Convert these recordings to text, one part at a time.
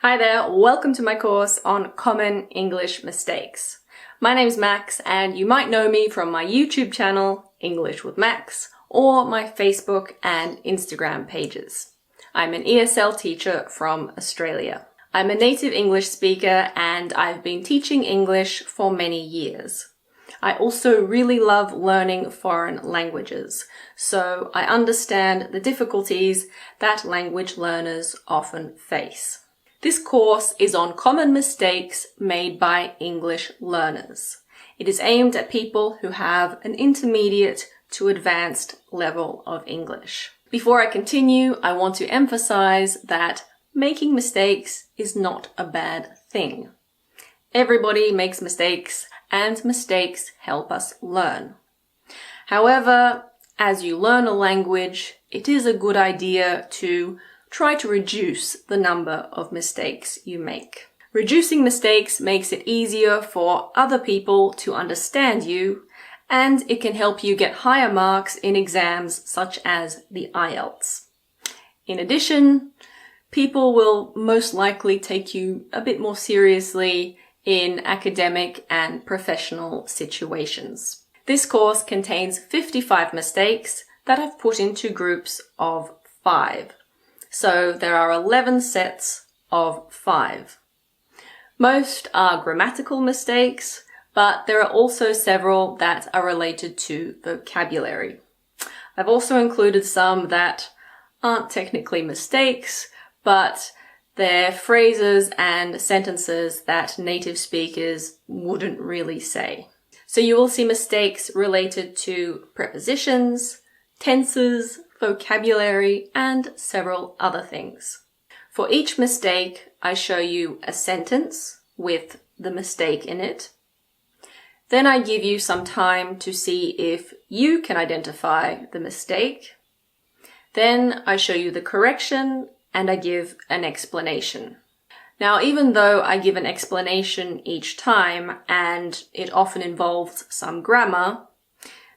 Hi there, welcome to my course on common English mistakes. My name's Max and you might know me from my YouTube channel, English with Max, or my Facebook and Instagram pages. I'm an ESL teacher from Australia. I'm a native English speaker and I've been teaching English for many years. I also really love learning foreign languages, so I understand the difficulties that language learners often face. This course is on common mistakes made by English learners. It is aimed at people who have an intermediate to advanced level of English. Before I continue, I want to emphasize that making mistakes is not a bad thing. Everybody makes mistakes, and mistakes help us learn. However, as you learn a language, it is a good idea to try to reduce the number of mistakes you make. Reducing mistakes makes it easier for other people to understand you, and it can help you get higher marks in exams such as the IELTS. In addition, people will most likely take you a bit more seriously in academic and professional situations. This course contains 55 mistakes that I've put into groups of 5. So there are 11 sets of 5. Most are grammatical mistakes, but there are also several that are related to vocabulary. I've also included some that aren't technically mistakes, but they're phrases and sentences that native speakers wouldn't really say. So you will see mistakes related to prepositions, tenses, vocabulary, and several other things. For each mistake, I show you a sentence with the mistake in it. Then I give you some time to see if you can identify the mistake. Then I show you the correction and I give an explanation. Now, even though I give an explanation each time and it often involves some grammar,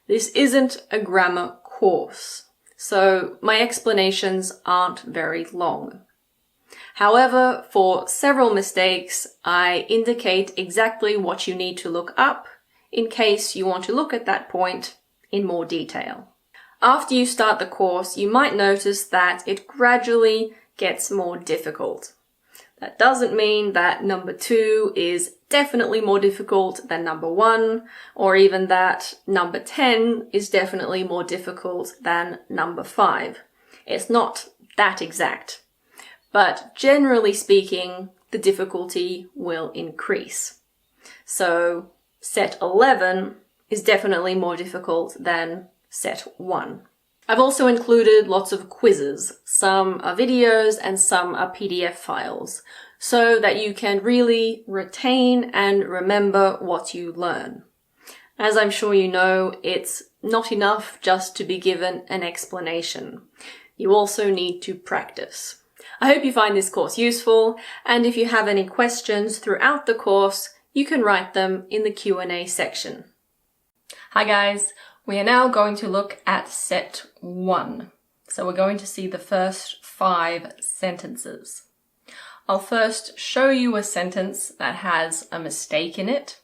this isn't a grammar course. So my explanations aren't very long. However, for several mistakes, I indicate exactly what you need to look up in case you want to look at that point in more detail. After you start the course, you might notice that it gradually gets more difficult. That doesn't mean that number 2 is definitely more difficult than number 1, or even that number 10 is definitely more difficult than number 5. It's not that exact. But generally speaking, the difficulty will increase. So set 11 is definitely more difficult than set 1. I've also included lots of quizzes. Some are videos and some are PDF files, so that you can really retain and remember what you learn. As I'm sure you know, it's not enough just to be given an explanation. You also need to practice. I hope you find this course useful, and if you have any questions throughout the course, you can write them in the Q&A section. Hi guys! We are now going to look at set 1. So we're going to see the first 5 sentences. I'll first show you a sentence that has a mistake in it.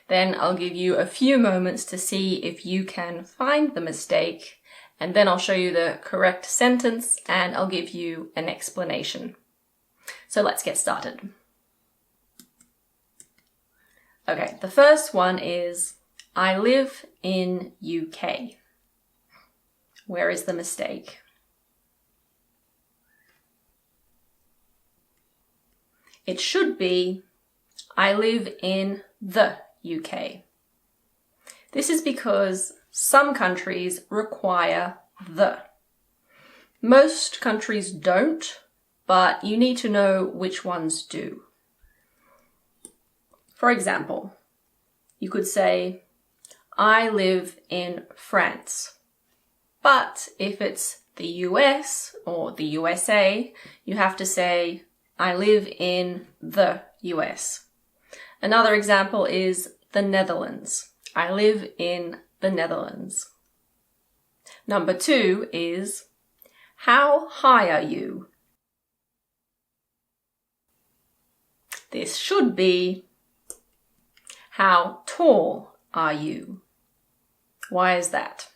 Then I'll give you a few moments to see if you can find the mistake. And then I'll show you the correct sentence and I'll give you an explanation. So let's get started. Okay, the first one is, I live in UK. Where is the mistake? It should be, I live in the UK. This is because some countries require the. Most countries don't, but you need to know which ones do. For example, you could say, I live in France. But if it's the US or the USA, you have to say, I live in the US. Another example is the Netherlands. I live in the Netherlands. Number 2 is, how high are you? This should be, how tall are you? Why is that?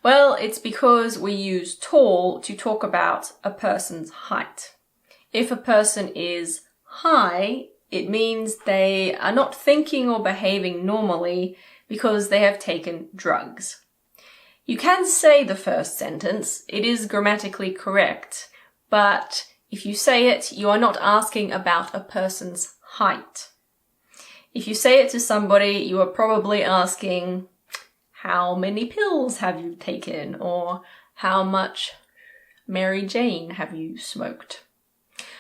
Well, it's because we use tall to talk about a person's height. If a person is high, it means they are not thinking or behaving normally because they have taken drugs. You can say the first sentence, it is grammatically correct, but if you say it, you are not asking about a person's height. If you say it to somebody, you are probably asking, how many pills have you taken? Or how much Mary Jane have you smoked?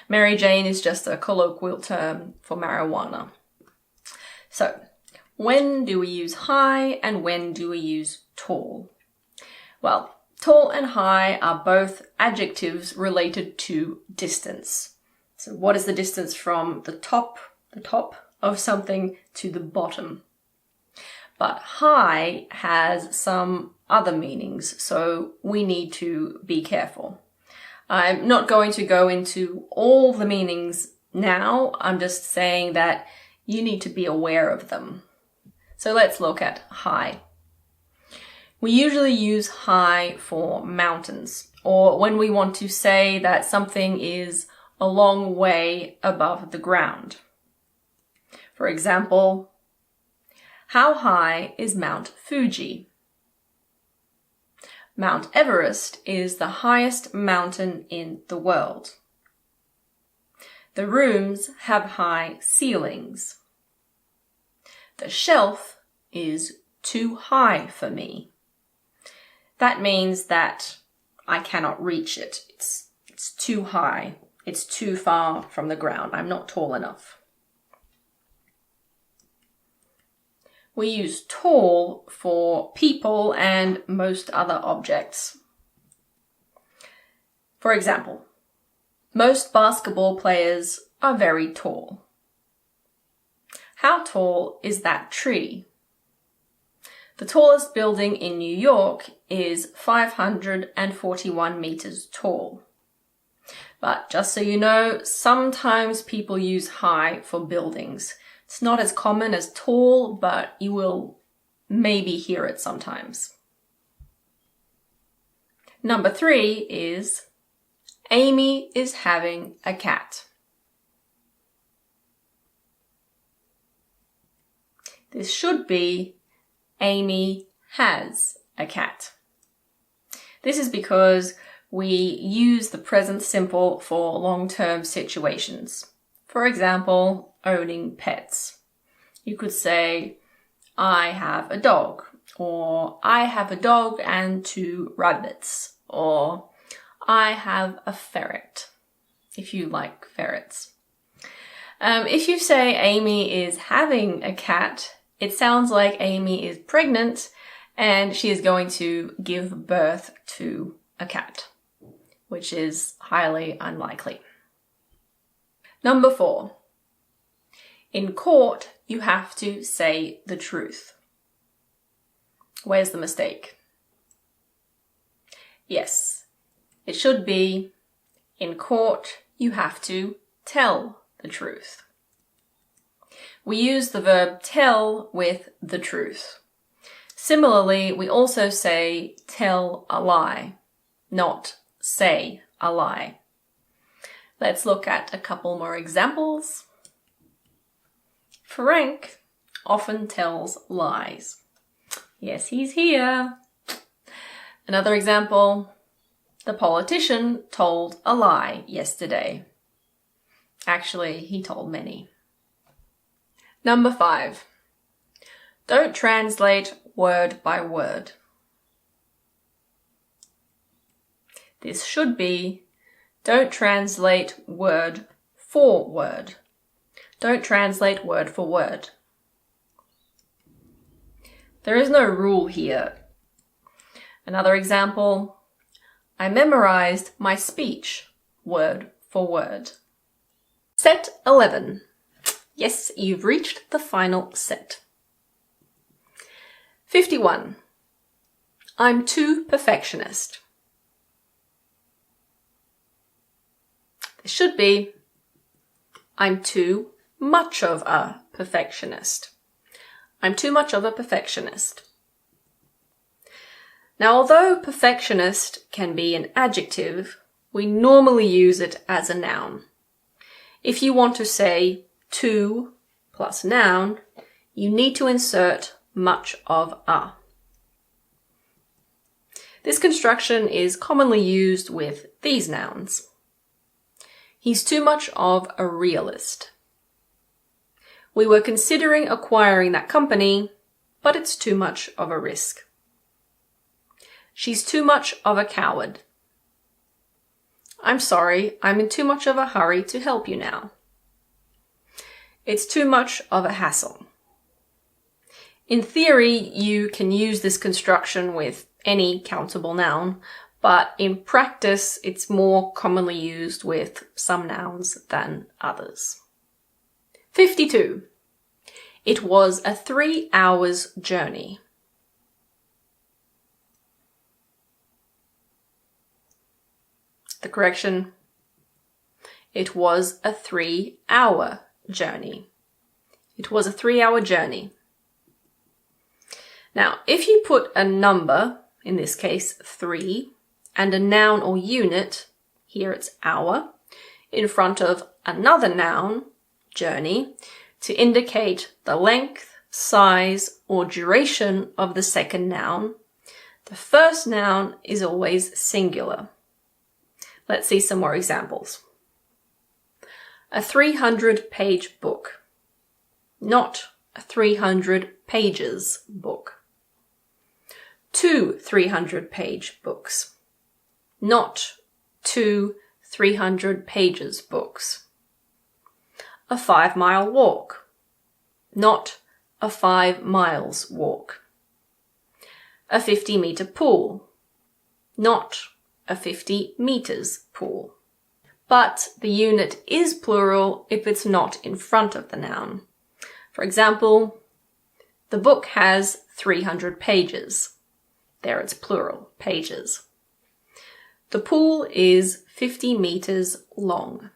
Mary Jane is just a colloquial term for marijuana. So, when do we use high and when do we use tall? Well, tall and high are both adjectives related to distance. So what is the distance from the top of something to the bottom? But high has some other meanings, so we need to be careful. I'm not going to go into all the meanings now, I'm just saying that you need to be aware of them. So let's look at high. We usually use high for mountains, or when we want to say that something is a long way above the ground. For example, how high is Mount Fuji? Mount Everest is the highest mountain in the world. The rooms have high ceilings. The shelf is too high for me. That means that I cannot reach it. It's too high. It's too far from the ground. I'm not tall enough. We use tall for people and most other objects. For example, most basketball players are very tall. How tall is that tree? The tallest building in New York is 541 meters tall. But just so you know, sometimes people use high for buildings. It's not as common as tall, but you will maybe hear it sometimes. Number 3 is Amy is having a cat. This should be Amy has a cat. This is because we use the present simple for long-term situations. For example, owning pets. You could say, I have a dog, or I have a dog and 2 rabbits, or I have a ferret, if you like ferrets. If you say Amy is having a cat, it sounds like Amy is pregnant and she is going to give birth to a cat, which is highly unlikely. Number 4. In court, you have to say the truth. Where's the mistake? Yes, it should be, in court, you have to tell the truth. We use the verb tell with the truth. Similarly, we also say tell a lie, not say a lie. Let's look at a couple more examples. Frank often tells lies. Yes, he's here. Another example, the politician told a lie yesterday. Actually, he told many. Number 5. Don't translate word by word. This should be, don't translate word for word. Don't translate word for word. There is no rule here. Another example, I memorized my speech word for word. Set 11. Yes, you've reached the final set. 51. I'm too perfectionist. This should be, I'm too much of a perfectionist. I'm too much of a perfectionist. Now, although perfectionist can be an adjective, we normally use it as a noun. If you want to say too plus noun, you need to insert much of a. This construction is commonly used with these nouns. He's too much of a realist. We were considering acquiring that company, but it's too much of a risk. She's too much of a coward. I'm sorry, I'm in too much of a hurry to help you now. It's too much of a hassle. In theory, you can use this construction with any countable noun, but in practice, it's more commonly used with some nouns than others. 52. It was a 3 hours journey. The correction, it was a 3-hour journey. It was a 3-hour journey. Now, if you put a number, in this case 3, and a noun or unit, here it's hour, in front of another noun, journey, to indicate the length, size, or duration of the second noun, the first noun is always singular. Let's see some more examples. A 300-page book, not a 300 pages book. 2 300-page books, not 2 300 pages books. A 5-mile walk, not a 5 miles walk. A 50-meter pool, not a 50 meters pool. But the unit is plural if it's not in front of the noun. For example, the book has 300 pages. There it's plural, pages. The pool is 50 meters long.